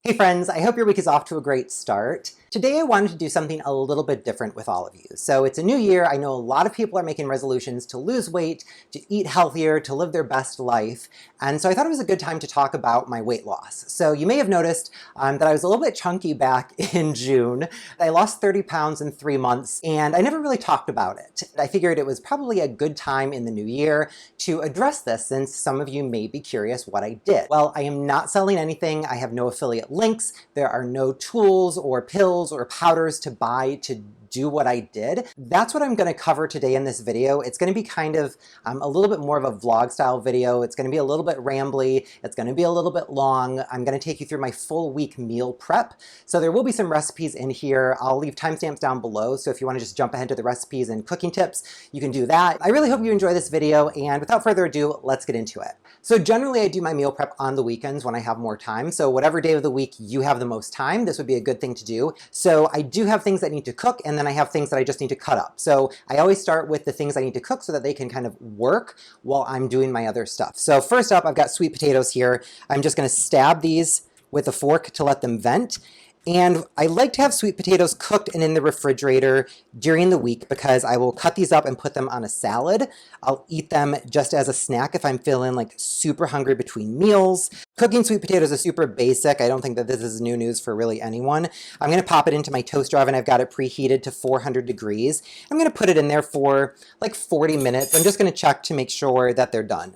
Hey friends, I hope your week is off to a great start. Today I wanted to do something a little bit different with all of you. So it's a new year. I know a lot of people are making resolutions to lose weight, to eat healthier, to live their best life. And so I thought it was a good time to talk about my weight loss. So you may have noticed that I was a little bit chunky back in June. I lost 30 pounds in 3 months and I never really talked about it. I figured it was probably a good time in the new year to address this since some of you may be curious what I did. Well, I am not selling anything. I have no affiliate links. There are no tools or pills or powders to buy to do what I did. That's what I'm going to cover today in this video. It's going to be kind of a little bit more of a vlog style video. It's going to be a little bit rambly. It's going to be a little bit long. I'm going to take you through my full week meal prep. So there will be some recipes in here. I'll leave timestamps down below. So if you want to just jump ahead to the recipes and cooking tips, you can do that. I really hope you enjoy this video. And without further ado, let's get into it. So generally I do my meal prep on the weekends when I have more time. So whatever day of the week you have the most time, this would be a good thing to do. So I do have things that need to cook, and then I have things that I just need to cut up. So I always start with the things I need to cook so that they can kind of work while I'm doing my other stuff. So first up, I've got sweet potatoes here. I'm just going to stab these with a fork to let them vent. And I like to have sweet potatoes cooked and in the refrigerator during the week because I will cut these up and put them on a salad. I'll eat them just as a snack if I'm feeling like super hungry between meals. Cooking sweet potatoes is super basic. I don't think that this is new news for really anyone. I'm going to pop it into my toaster oven. I've got it preheated to 400 degrees. I'm going to put it in there for like 40 minutes. I'm just going to check to make sure that they're done.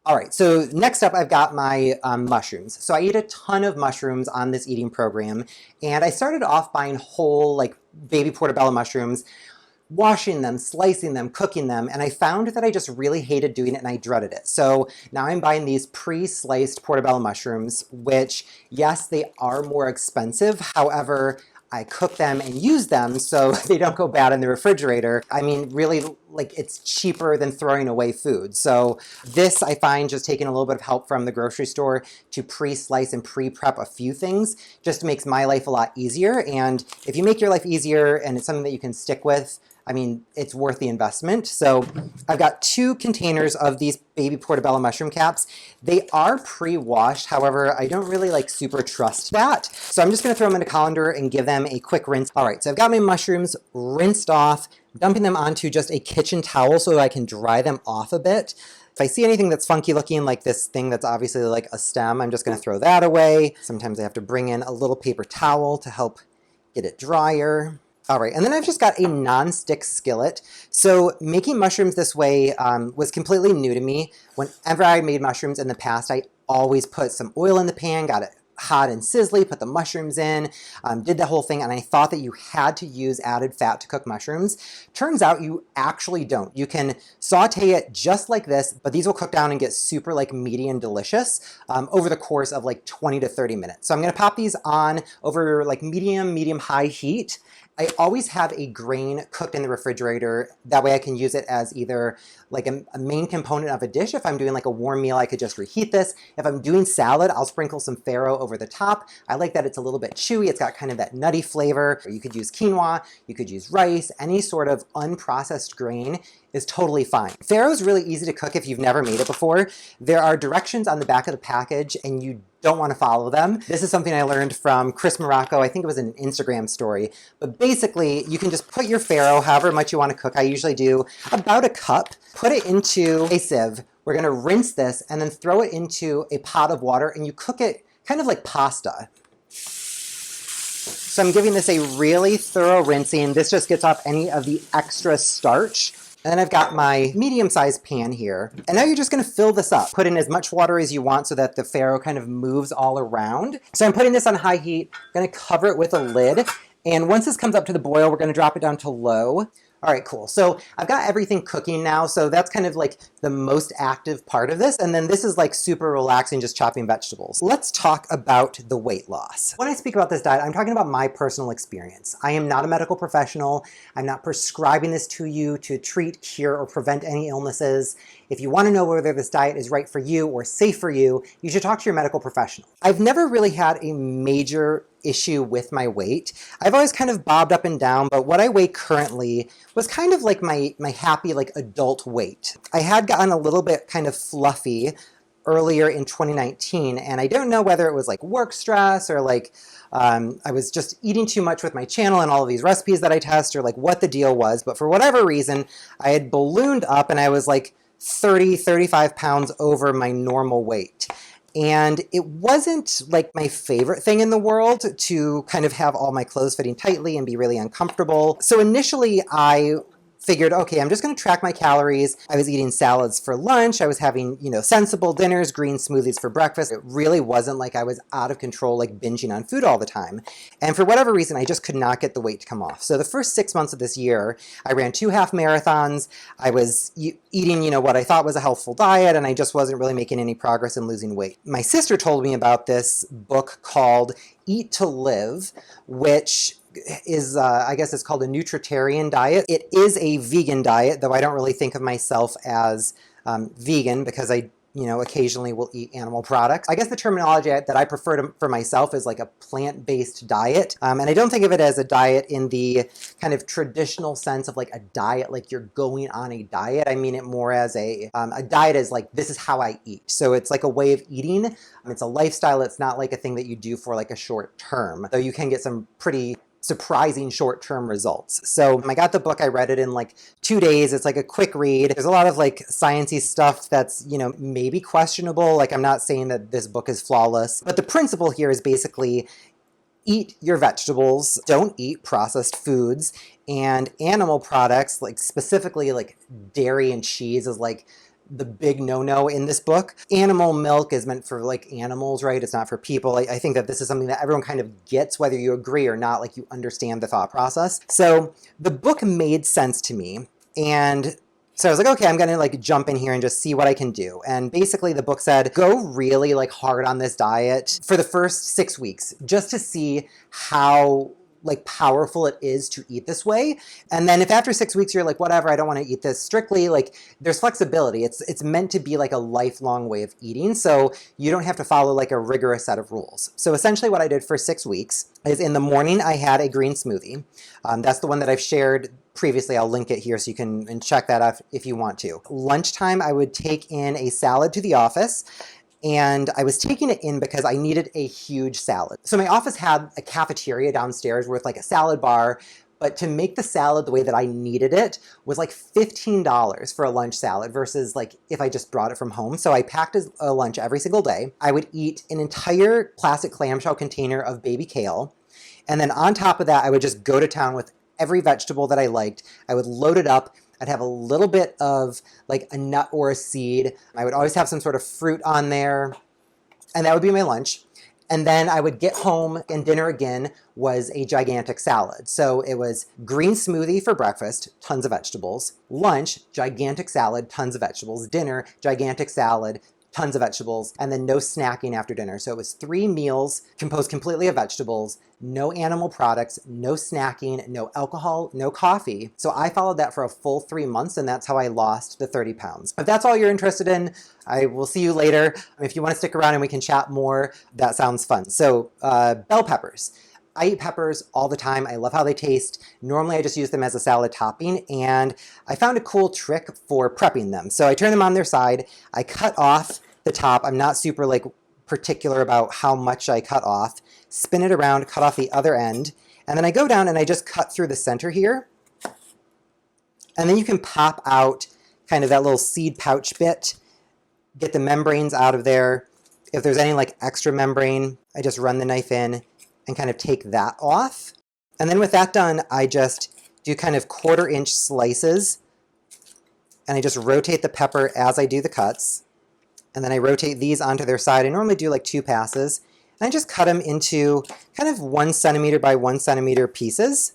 All right, so next up I've got my mushrooms. So I eat a ton of mushrooms on this eating program, and I started off buying whole like baby portobello mushrooms, washing them, slicing them, cooking them, and I found that I just really hated doing it and I dreaded it. So now I'm buying these pre-sliced portobello mushrooms, which yes, they are more expensive. However, I cook them and use them so they don't go bad in the refrigerator. I mean, really, like, it's cheaper than throwing away food. So this, I find, just taking a little bit of help from the grocery store to pre-slice and pre-prep a few things just makes my life a lot easier. And if you make your life easier and it's something that you can stick with, I mean, it's worth the investment. So I've got 2 containers of these baby portobello mushroom caps. They are pre-washed. However, I don't really like super trust that. So I'm just going to throw them in a colander and give them a quick rinse. All right, so I've got my mushrooms rinsed off, dumping them onto just a kitchen towel so that I can dry them off a bit. If I see anything that's funky looking, like this thing that's obviously like a stem, I'm just going to throw that away. Sometimes I have to bring in a little paper towel to help get it drier. All right, and then I've just got a non-stick skillet. So making mushrooms this way was completely new to me. Whenever I made mushrooms in the past, I always put some oil in the pan, got it hot and sizzly, put the mushrooms in, did the whole thing, and I thought that you had to use added fat to cook mushrooms. Turns out you actually don't. You can saute it just like this, but these will cook down and get super like meaty and delicious over the course of like 20 to 30 minutes. So I'm gonna pop these on over like medium-high heat. I always have a grain cooked in the refrigerator. That way I can use it as either like a main component of a dish. If I'm doing like a warm meal, I could just reheat this. If I'm doing salad, I'll sprinkle some farro over the top. I like that it's a little bit chewy. It's got kind of that nutty flavor. You could use quinoa, you could use rice, any sort of unprocessed grain is totally fine. Farro is really easy to cook if you've never made it before. There are directions on the back of the package and you don't want to follow them. This is something I learned from Chris Morocco. I think it was an Instagram story. But basically, you can just put your farro however much you want to cook. I usually do about a cup. Put it into a sieve. We're going to rinse this and then throw it into a pot of water and you cook it kind of like pasta. So I'm giving this a really thorough rinsing. This just gets off any of the extra starch. And then I've got my medium-sized pan here. And now you're just going to fill this up. Put in as much water as you want so that the farro kind of moves all around. So I'm putting this on high heat. I'm going to cover it with a lid. And once this comes up to the boil, we're going to drop it down to low. All right, cool. So I've got everything cooking now. So that's kind of like the most active part of this. And then this is like super relaxing, just chopping vegetables. Let's talk about the weight loss. When I speak about this diet, I'm talking about my personal experience. I am not a medical professional. I'm not prescribing this to you to treat, cure, or prevent any illnesses. If you want to know whether this diet is right for you or safe for you, you should talk to your medical professional. I've never really had a major issue with my weight. I've always kind of bobbed up and down, but what I weigh currently was kind of like my happy like adult weight. I had gotten a little bit kind of fluffy earlier in 2019, and I don't know whether it was like work stress or like I was just eating too much with my channel and all of these recipes that I test, or like what the deal was, but for whatever reason, I had ballooned up and I was like 35 pounds over my normal weight. And it wasn't like my favorite thing in the world to kind of have all my clothes fitting tightly and be really uncomfortable. So initially I figured, okay, I'm just going to track my calories. I was eating salads for lunch. I was having, sensible dinners, green smoothies for breakfast. It really wasn't like I was out of control, like binging on food all the time. And for whatever reason, I just could not get the weight to come off. So the first 6 months of this year, I ran 2 half marathons. I was eating, what I thought was a healthful diet, and I just wasn't really making any progress in losing weight. My sister told me about this book called Eat to Live, which is, I guess it's called a Nutritarian diet. It is a vegan diet, though I don't really think of myself as vegan because I, occasionally will eat animal products. I guess the terminology that I prefer for myself is like a plant-based diet. And I don't think of it as a diet in the kind of traditional sense of like a diet, like you're going on a diet. I mean it more as a diet is like, this is how I eat. So it's like a way of eating. It's a lifestyle. It's not like a thing that you do for like a short term, though you can get some pretty surprising short-term results. So I got the book, I read it in like 2 days. It's like a quick read. There's a lot of like sciencey stuff that's, maybe questionable. Like I'm not saying that this book is flawless, but the principle here is basically eat your vegetables, don't eat processed foods, and animal products, like specifically like dairy and cheese is like the big no-no in this book. Animal milk is meant for like animals, right? It's not for people. I think that this is something that everyone kind of gets, whether you agree or not, like you understand the thought process. So the book made sense to me. And so I was like, okay, I'm gonna like jump in here and just see what I can do. And basically the book said, go really like hard on this diet for the first 6 weeks, just to see how like powerful it is to eat this way. And then if after 6 weeks you're like, whatever, I don't want to eat this strictly, like there's flexibility. It's meant to be like a lifelong way of eating. So you don't have to follow like a rigorous set of rules. So essentially what I did for 6 weeks is in the morning, I had a green smoothie. That's the one that I've shared previously. I'll link it here so you can check that out if you want to. Lunchtime, I would take in a salad to the office. And I was taking it in because I needed a huge salad. So my office had a cafeteria downstairs with like a salad bar, but to make the salad the way that I needed it was like $15 for a lunch salad versus like if I just brought it from home. So I packed a lunch every single day. I would eat an entire plastic clamshell container of baby kale. And then on top of that, I would just go to town with every vegetable that I liked. I would load it up. I'd have a little bit of like a nut or a seed. I would always have some sort of fruit on there, and that would be my lunch. And then I would get home, and dinner again was a gigantic salad. So it was green smoothie for breakfast, tons of vegetables. Lunch, gigantic salad, tons of vegetables. Dinner, gigantic salad, tons of vegetables, and then no snacking after dinner. So it was 3 meals composed completely of vegetables, no animal products, no snacking, no alcohol, no coffee. So I followed that for a full 3 months, and that's how I lost the 30 pounds. If that's all you're interested in, I will see you later. If you want to stick around and we can chat more, that sounds fun. So bell peppers. I eat peppers all the time. I love how they taste. Normally I just use them as a salad topping, and I found a cool trick for prepping them. So I turn them on their side. I cut off the top. I'm not super like particular about how much I cut off. Spin it around, cut off the other end, and then I go down and I just cut through the center here. And then you can pop out kind of that little seed pouch bit, get the membranes out of there. If there's any like extra membrane, I just run the knife in and kind of take that off. And then with that done, I just do kind of 1/4 inch slices, and I just rotate the pepper as I do the cuts. And then I rotate these onto their side. I normally do like 2 passes. And I just cut them into kind of 1 centimeter by 1 centimeter pieces.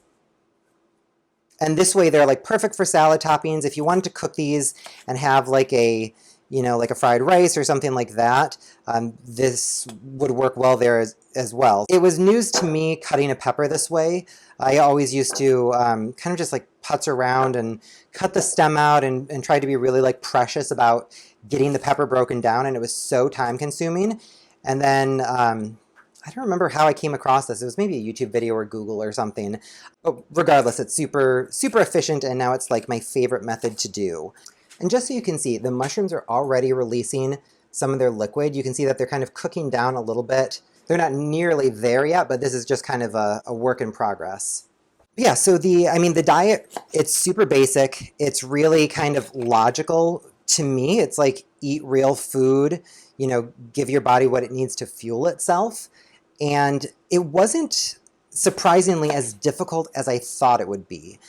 And this way they're like perfect for salad toppings. If you wanted to cook these and have like a, like a fried rice or something like that, this would work well there as well. It was news to me cutting a pepper this way. I always used to kind of just like putz around and cut the stem out and try to be really like precious about getting the pepper broken down, and it was so time consuming. And then I don't remember how I came across this. It was maybe a YouTube video or Google or something. But regardless, it's super, super efficient, and now it's like my favorite method to do. And just so you can see, the mushrooms are already releasing some of their liquid. You can see that they're kind of cooking down a little bit. They're not nearly there yet, but this is just kind of a work in progress. Yeah, so the diet, it's super basic. It's really kind of logical to me. It's like eat real food, give your body what it needs to fuel itself. And it wasn't surprisingly as difficult as I thought it would be.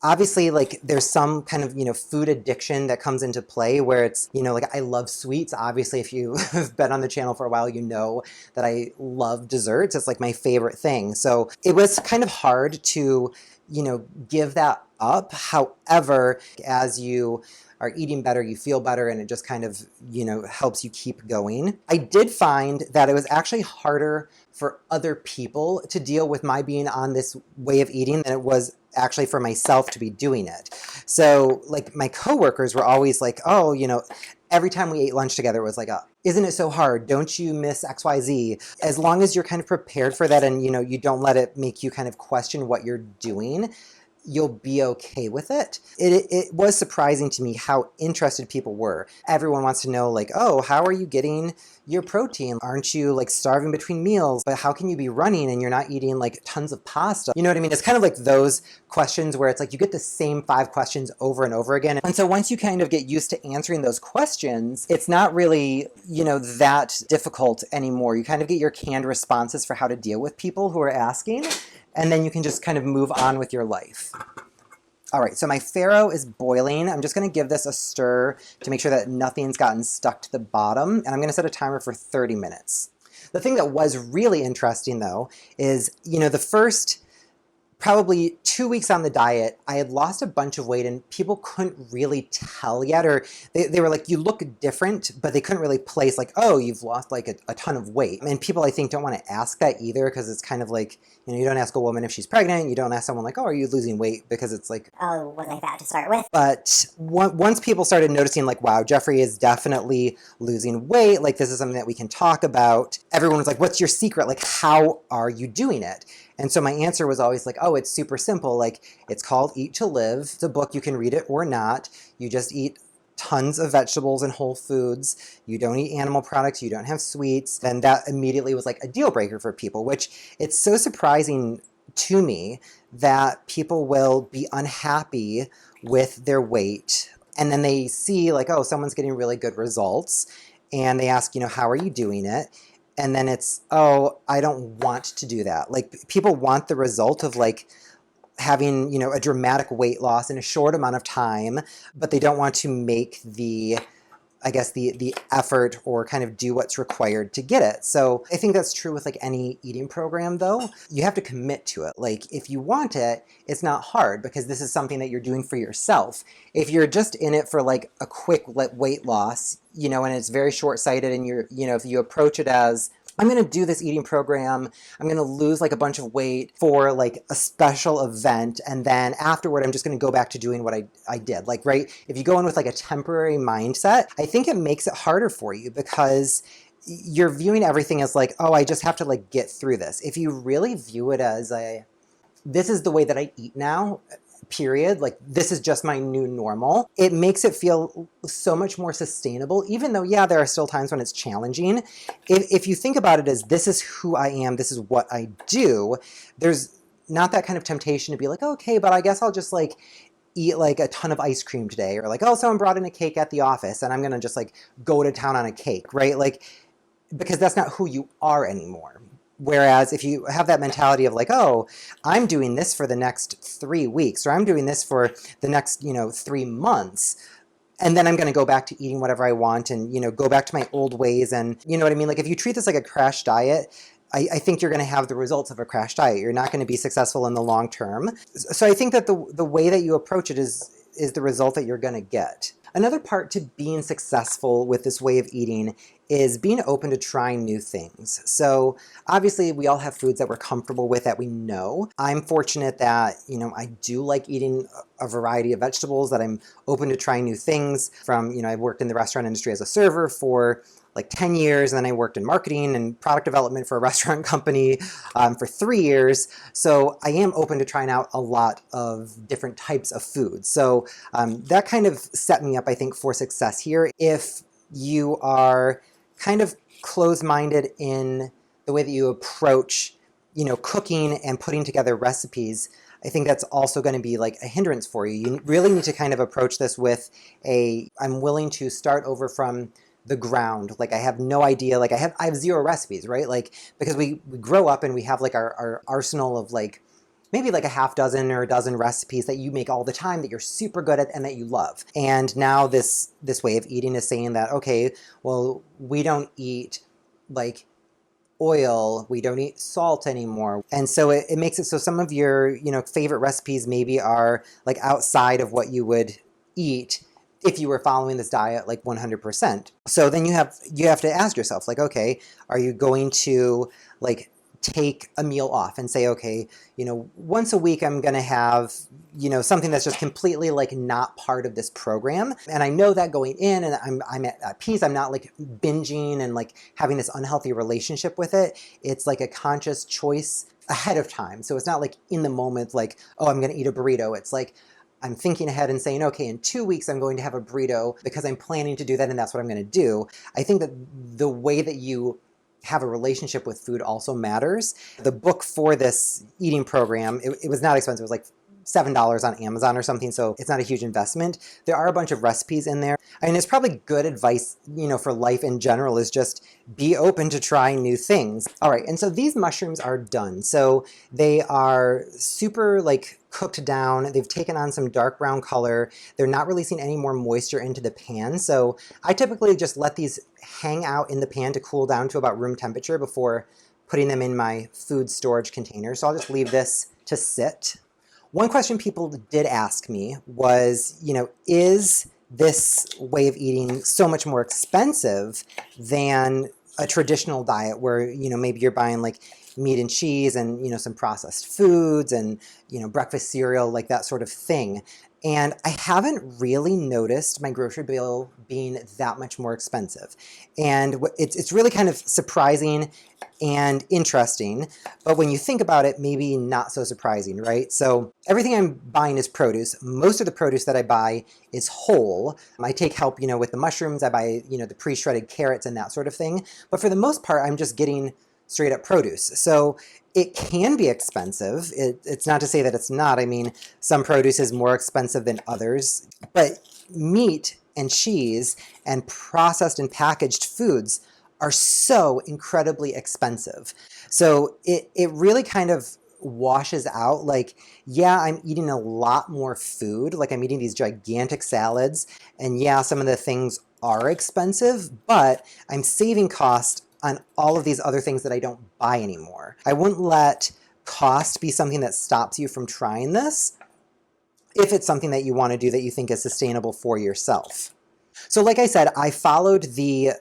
Obviously, like there's some kind of, food addiction that comes into play where it's, like I love sweets. Obviously, if you have been on the channel for a while, you know that I love desserts. It's like my favorite thing. So it was kind of hard to, give that up. However, as you are eating better, you feel better, and it just kind of, helps you keep going. I did find that it was actually harder for other people to deal with my being on this way of eating than it was actually for myself to be doing it. So like my coworkers were always like, oh, every time we ate lunch together, it was like, oh, isn't it so hard? Don't you miss XYZ? As long as you're kind of prepared for that and, you don't let it make you kind of question what you're doing, you'll be okay with it. It was surprising to me how interested people were. Everyone wants to know like, oh, how are you getting your protein? Aren't you like starving between meals? But how can you be running and you're not eating like tons of pasta? You know what I mean? It's kind of like those questions where it's like you get the same 5 questions over and over again. And so once you kind of get used to answering those questions, it's not really, that difficult anymore. You kind of get your canned responses for how to deal with people who are asking. And then you can just kind of move on with your life. All right, so my farro is boiling. I'm just gonna give this a stir to make sure that nothing's gotten stuck to the bottom, and I'm gonna set a timer for 30 minutes. The thing that was really interesting though is, the first probably 2 weeks on the diet, I had lost a bunch of weight and people couldn't really tell yet, or they were like, you look different, but they couldn't really place like, oh, you've lost like a ton of weight. And people I think don't want to ask that either because it's kind of like, you don't ask a woman if she's pregnant, you don't ask someone like, oh, are you losing weight? Because it's like, oh, was I fat to start with? But once people started noticing like, wow, Jeffrey is definitely losing weight, like this is something that we can talk about, everyone was like, what's your secret? Like, how are you doing it? And so my answer was always like, oh, it's super simple. Like, it's called Eat to Live. It's a book, you can read it or not. You just eat tons of vegetables and whole foods. You don't eat animal products. You don't have sweets. And that immediately was like a deal breaker for people, which it's so surprising to me that people will be unhappy with their weight. And then they see like, oh, someone's getting really good results. And they ask, how are you doing it? And then it's, oh, I don't want to do that. Like people want the result of like having, a dramatic weight loss in a short amount of time, but they don't want to make the effort or kind of do what's required to get it. So I think that's true with like any eating program though. You have to commit to it. Like if you want it, it's not hard because this is something that you're doing for yourself. If you're just in it for like a quick weight loss, and it's very short-sighted and you're, if you approach it as, I'm going to do this eating program, I'm going to lose like a bunch of weight for like a special event, and then afterward I'm just going to go back to doing what I did. Like, right, if you go in with like a temporary mindset, I think it makes it harder for you because you're viewing everything as like, oh, I just have to like get through this. If you really view it as this is the way that I eat now, period, like this is just my new normal, it makes it feel so much more sustainable, even though, yeah, there are still times when it's challenging. If you think about it as this is who I am, this is what I do, there's not that kind of temptation to be like, okay, but I guess I'll just like eat like a ton of ice cream today, or like, oh, someone brought in a cake at the office and I'm gonna just like go to town on a cake, right? Like, because that's not who you are anymore. Whereas if you have that mentality of like, oh, I'm doing this for the next 3 weeks, or I'm doing this for the next, 3 months, and then I'm going to go back to eating whatever I want and, go back to my old ways. And you know what I mean? Like if you treat this like a crash diet, I think you're going to have the results of a crash diet. You're not going to be successful in the long term. So I think that the way that you approach it is the result that you're going to get. Another part to being successful with this way of eating is being open to trying new things. So obviously we all have foods that we're comfortable with that we know. I'm fortunate that, I do like eating a variety of vegetables, that I'm open to trying new things from, I've worked in the restaurant industry as a server for like 10 years, and then I worked in marketing and product development for a restaurant company for 3 years. So I am open to trying out a lot of different types of foods. So that kind of set me up, I think, for success here. If you are kind of closed-minded in the way that you approach, cooking and putting together recipes, I think that's also going to be like a hindrance for you. You really need to kind of approach this with I'm willing to start over from the ground. Like I have no idea, like I have zero recipes, right? Like, because we grow up and we have like our arsenal of like, maybe like a half dozen or a dozen recipes that you make all the time that you're super good at and that you love. And now this way of eating is saying that, okay, well, we don't eat like oil, we don't eat salt anymore. And so it makes it so some of your, favorite recipes maybe are like outside of what you would eat if you were following this diet like 100%. So then you have to ask yourself like, okay, are you going to like take a meal off and say, okay, once a week I'm going to have, something that's just completely like not part of this program. And I know that going in and I'm at peace. I'm not like binging and like having this unhealthy relationship with it. It's like a conscious choice ahead of time. So it's not like in the moment, like, oh, I'm going to eat a burrito. It's like, I'm thinking ahead and saying, okay, in 2 weeks, I'm going to have a burrito because I'm planning to do that and that's what I'm going to do. I think that the way that you have a relationship with food also matters. The book for this eating program, it was not expensive. It was like $7 on Amazon or something, so it's not a huge investment. There are a bunch of recipes in there. I mean, it's probably good advice, for life in general, is just be open to trying new things. All right, and so these mushrooms are done. So they are super like cooked down. They've taken on some dark brown color. They're not releasing any more moisture into the pan. So I typically just let these hang out in the pan to cool down to about room temperature before putting them in my food storage container. So I'll just leave this to sit. One question people did ask me was, is this way of eating so much more expensive than a traditional diet where, maybe you're buying like meat and cheese and, some processed foods and, breakfast cereal, like that sort of thing. And I haven't really noticed my grocery bill being that much more expensive. And it's really kind of surprising and interesting, but when you think about it, maybe not so surprising, right? So everything I'm buying is produce. Most of the produce that I buy is whole. I take help, with the mushrooms. I buy, the pre-shredded carrots and that sort of thing. But for the most part, I'm just getting straight up produce. So it can be expensive. It's not to say that it's not. I mean, some produce is more expensive than others, but meat and cheese and processed and packaged foods are so incredibly expensive. So it really kind of washes out like, yeah, I'm eating a lot more food. Like I'm eating these gigantic salads, and yeah, some of the things are expensive, but I'm saving cost on all of these other things that I don't buy anymore. I wouldn't let cost be something that stops you from trying this if it's something that you want to do that you think is sustainable for yourself. So like I said, I followed the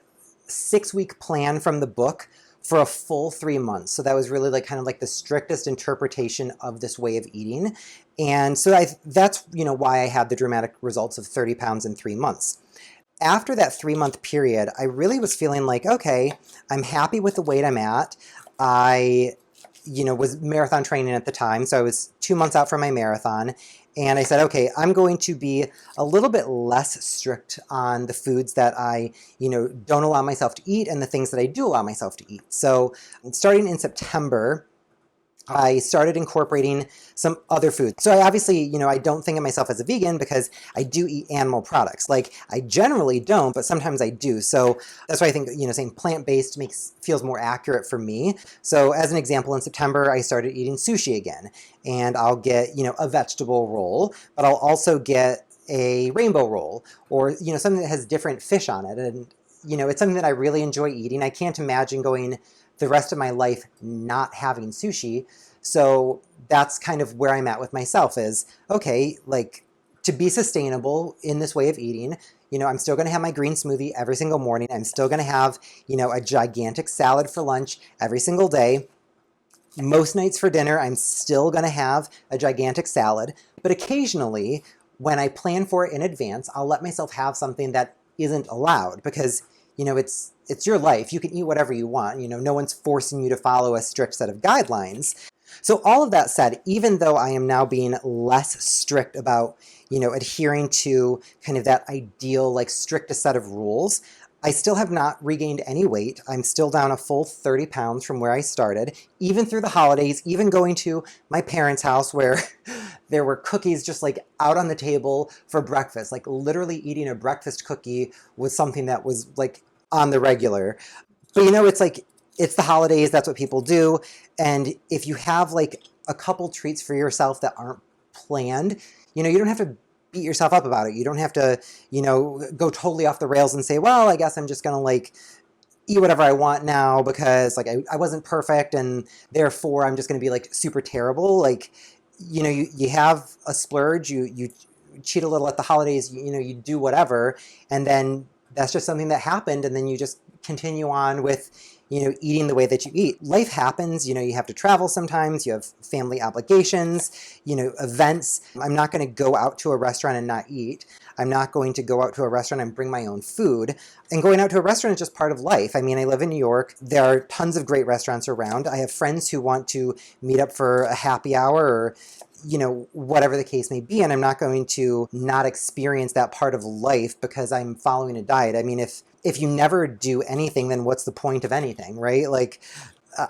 6-week plan from the book for a full 3 months. So that was really like kind of like the strictest interpretation of this way of eating. And so that's, why I had the dramatic results of 30 pounds in 3 months. After that 3-month period, I really was feeling like, okay, I'm happy with the weight I'm at. I, was marathon training at the time. So I was 2 months out from my marathon. And I said, okay, I'm going to be a little bit less strict on the foods that I, don't allow myself to eat and the things that I do allow myself to eat. So starting in September, I started incorporating some other foods. So I obviously, I don't think of myself as a vegan because I do eat animal products. Like I generally don't, but sometimes I do. So that's why I think, saying plant-based feels more accurate for me. So as an example, in September, I started eating sushi again, and I'll get, a vegetable roll, but I'll also get a rainbow roll or, something that has different fish on it. And, it's something that I really enjoy eating. I can't imagine going the rest of my life not having sushi. So that's kind of where I'm at with myself is, okay, like to be sustainable in this way of eating, I'm still going to have my green smoothie every single morning. I'm still going to have, a gigantic salad for lunch every single day. Most nights for dinner, I'm still going to have a gigantic salad. But occasionally, when I plan for it in advance, I'll let myself have something that isn't allowed because, it's your life. You can eat whatever you want. No one's forcing you to follow a strict set of guidelines. So all of that said, even though I am now being less strict about, adhering to kind of that ideal, like strictest set of rules, I still have not regained any weight. I'm still down a full 30 pounds from where I started, even through the holidays, even going to my parents' house where there were cookies just like out on the table for breakfast. Like literally eating a breakfast cookie was something that was like on the regular. But you know, it's like, it's the holidays, that's what people do. And if you have like a couple treats for yourself that aren't planned, you know, you don't have to beat yourself up about it. You don't have to, you know, go totally off the rails and say, well, I guess I'm just gonna like eat whatever I want now because like I wasn't perfect and therefore I'm just gonna be like super terrible. Like, you know, you have a splurge, you cheat a little at the holidays, you know, you do whatever, and then that's just something that happened, and then you just continue on with, you know, eating the way that you eat. Life happens, you know, you have to travel sometimes, you have family obligations, you know, events. I'm not going to go out to a restaurant and not eat. I'm not going to go out to a restaurant and bring my own food. And going out to a restaurant is just part of life. I mean, I live in New York. There are tons of great restaurants around. I have friends who want to meet up for a happy hour or, you know, whatever the case may be, and I'm not going to not experience that part of life because I'm following a diet. I mean, if you never do anything, then what's the point of anything, right? Like,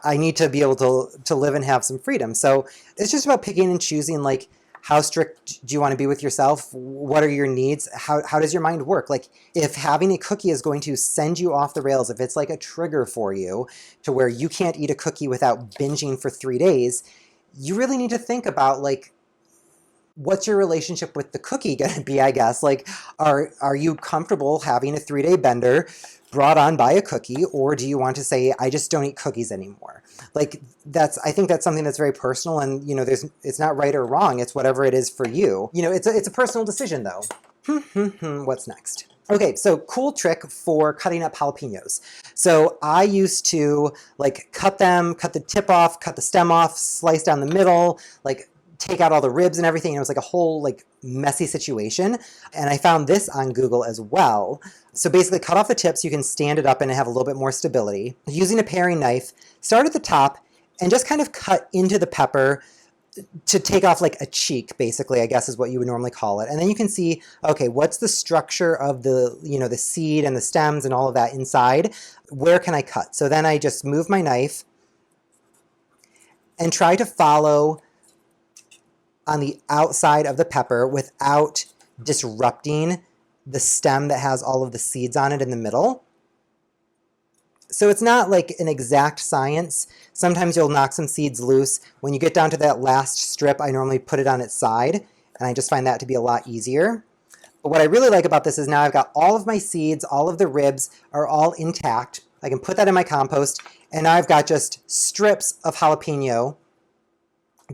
I need to be able to live and have some freedom. So it's just about picking and choosing, like, how strict do you want to be with yourself? What are your needs? How does your mind work? Like, if having a cookie is going to send you off the rails, if it's like a trigger for you to where you can't eat a cookie without binging for 3 days, you really need to think about, like, what's your relationship with the cookie going to be, I guess? Like, are you comfortable having a 3-day bender brought on by a cookie, or do you want to say, I just don't eat cookies anymore? Like, I think that's something that's very personal, and, you know, it's not right or wrong. It's whatever it is for you. You know, it's a personal decision, though. What's next? Okay, so cool trick for cutting up jalapenos. So I used to like cut the tip off, cut the stem off, slice down the middle, like take out all the ribs and everything. It was like a whole like messy situation. And I found this on Google as well. So basically cut off the tips, you can stand it up and have a little bit more stability. Using a paring knife, start at the top and just kind of cut into the pepper to take off like a cheek, basically, I guess is what you would normally call it. And then you can see, okay, what's the structure of the, you know, the seed and the stems and all of that inside? Where can I cut? So then I just move my knife and try to follow on the outside of the pepper without disrupting the stem that has all of the seeds on it in the middle. So it's not like an exact science. Sometimes you'll knock some seeds loose. When you get down to that last strip, I normally put it on its side, and I just find that to be a lot easier. But what I really like about this is now I've got all of my seeds, all of the ribs are all intact. I can put that in my compost, and now I've got just strips of jalapeno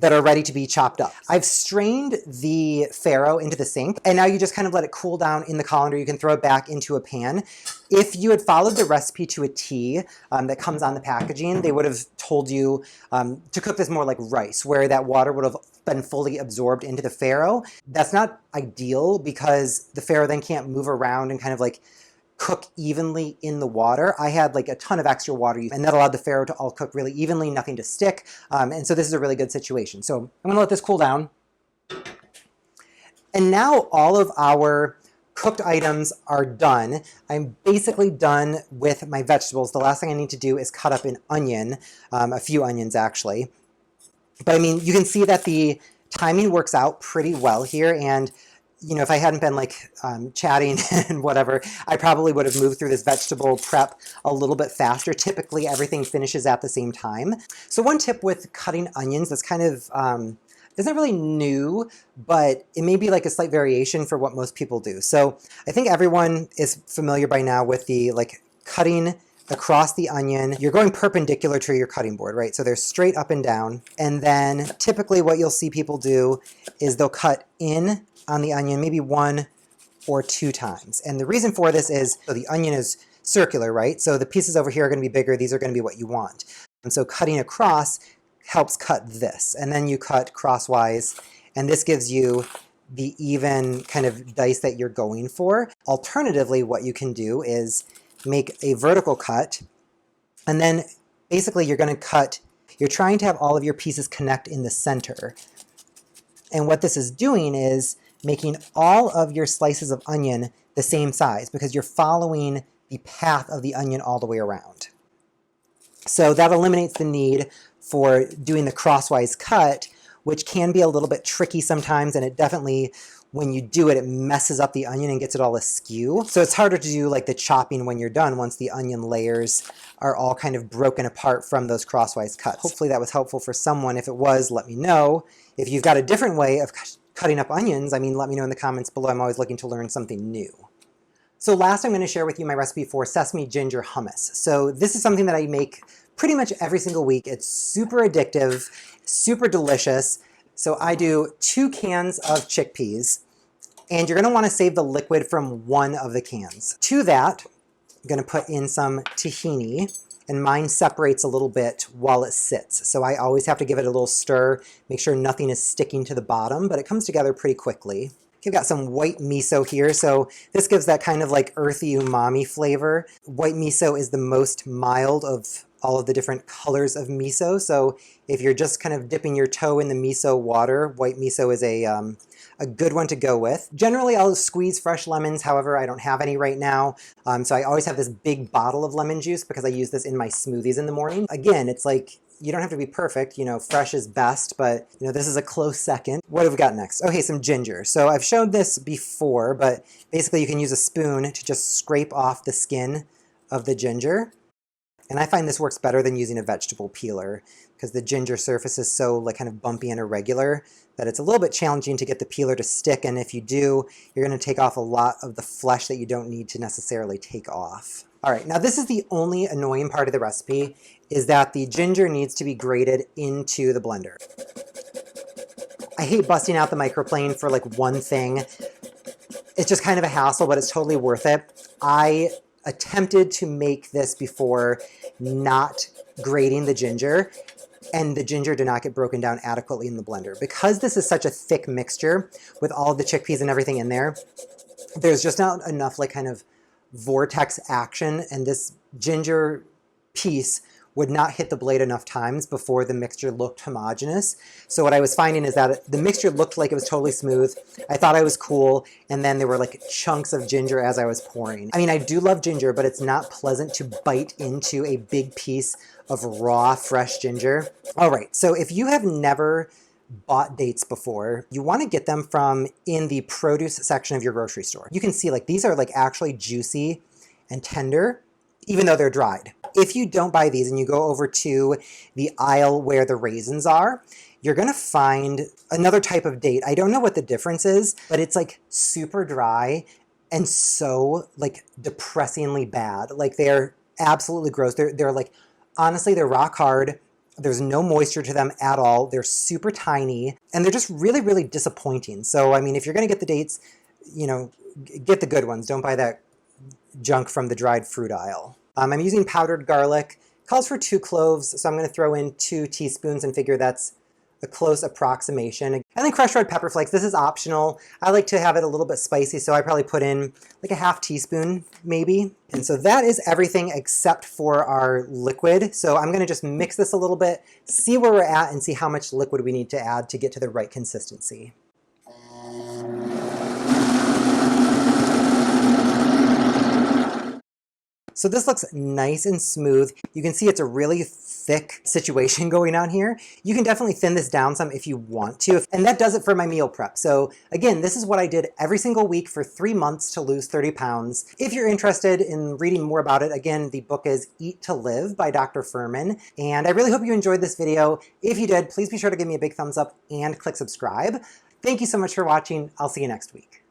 that are ready to be chopped up. I've strained the farro into the sink, and now you just kind of let it cool down in the colander. You can throw it back into a pan. If you had followed the recipe to a T that comes on the packaging, they would have told you to cook this more like rice, where that water would have been fully absorbed into the farro. That's not ideal because the farro then can't move around and kind of like cook evenly in the water. I had like a ton of extra water, and that allowed the farro to all cook really evenly, nothing to stick. And so this is a really good situation. So I'm gonna let this cool down. And now all of our cooked items are done. I'm basically done with my vegetables. The last thing I need to do is cut up an onion, a few onions actually. But I mean, you can see that the timing works out pretty well here, and you know, if I hadn't been like chatting and whatever, I probably would have moved through this vegetable prep a little bit faster. Typically, everything finishes at the same time. So one tip with cutting onions that's kind of, it's not really new, but it may be like a slight variation for what most people do. So I think everyone is familiar by now with the like cutting across the onion. You're going perpendicular to your cutting board, right? So they're straight up and down. And then typically what you'll see people do is they'll cut in on the onion maybe 1 or 2 times. And the reason for this is, so the onion is circular, right? So the pieces over here are going to be bigger. These are going to be what you want. And so cutting across helps cut this. And then you cut crosswise, and this gives you the even kind of dice that you're going for. Alternatively, what you can do is make a vertical cut, and then basically you're going to cut, you're trying to have all of your pieces connect in the center. And what this is doing is making all of your slices of onion the same size, because you're following the path of the onion all the way around. So that eliminates the need for doing the crosswise cut, which can be a little bit tricky sometimes, and it definitely, when you do it, it messes up the onion and gets it all askew. So it's harder to do like the chopping when you're done once the onion layers are all kind of broken apart from those crosswise cuts. Hopefully that was helpful for someone. If it was, let me know. If you've got a different way of cutting up onions, I mean, let me know in the comments below. I'm always looking to learn something new. So last, I'm going to share with you my recipe for Sesame-Ginger hummus. So this is something that I make pretty much every single week. It's super addictive, super delicious. So I do 2 cans of chickpeas, and you're going to want to save the liquid from one of the cans. To that, I'm going to put in some tahini, and mine separates a little bit while it sits. So I always have to give it a little stir, make sure nothing is sticking to the bottom, but it comes together pretty quickly. I've got some white miso here, so this gives that kind of like earthy umami flavor. White miso is the most mild of all of the different colors of miso, so if you're just kind of dipping your toe in the miso water, white miso is a good one to go with. Generally, I'll squeeze fresh lemons. However, I don't have any right now, so I always have this big bottle of lemon juice because I use this in my smoothies in the morning. Again, it's like, you don't have to be perfect, you know, fresh is best, but you know, this is a close second. What have we got next? Okay, some ginger. So I've showed this before, but basically you can use a spoon to just scrape off the skin of the ginger. And I find this works better than using a vegetable peeler because the ginger surface is so like kind of bumpy and irregular that it's a little bit challenging to get the peeler to stick. And if you do, you're going to take off a lot of the flesh that you don't need to necessarily take off. All right, now this is the only annoying part of the recipe, is that the ginger needs to be grated into the blender. I hate busting out the microplane for like one thing. It's just kind of a hassle, but it's totally worth it. I attempted to make this before not grating the ginger, and the ginger did not get broken down adequately in the blender. Because this is such a thick mixture with all of the chickpeas and everything in there, there's just not enough like kind of vortex action, and this ginger piece would not hit the blade enough times before the mixture looked homogeneous. So what I was finding is that the mixture looked like it was totally smooth. I thought I was cool, and then there were like chunks of ginger as I was pouring. I mean, I do love ginger, but it's not pleasant to bite into a big piece of raw, fresh ginger. All right, so if you have never bought dates before, you want to get them from in the produce section of your grocery store. You can see like these are like actually juicy and tender, even though they're dried. If you don't buy these and you go over to the aisle where the raisins are, you're gonna find another type of date. I don't know what the difference is, but it's like super dry and so like depressingly bad. Like they're absolutely gross. They're like, honestly, they're rock hard. There's no moisture to them at all. They're super tiny, and they're just really, really disappointing. So, I mean, if you're gonna get the dates, you know, get the good ones. Don't buy that junk from the dried fruit aisle. I'm using powdered garlic. Calls for 2 cloves, so I'm going to throw in 2 teaspoons and figure that's a close approximation. And then crushed red pepper flakes. This is optional. I like to have it a little bit spicy, so I probably put in like a half teaspoon maybe. And so that is everything except for our liquid. So I'm going to just mix this a little bit, see where we're at, and see how much liquid we need to add to get to the right consistency. So this looks nice and smooth. You can see it's a really thick situation going on here. You can definitely thin this down some if you want to. And that does it for my meal prep. So again, this is what I did every single week for 3 months to lose 30 pounds. If you're interested in reading more about it, again, the book is Eat to Live by Dr. Fuhrman. And I really hope you enjoyed this video. If you did, please be sure to give me a big thumbs up and click subscribe. Thank you so much for watching. I'll see you next week.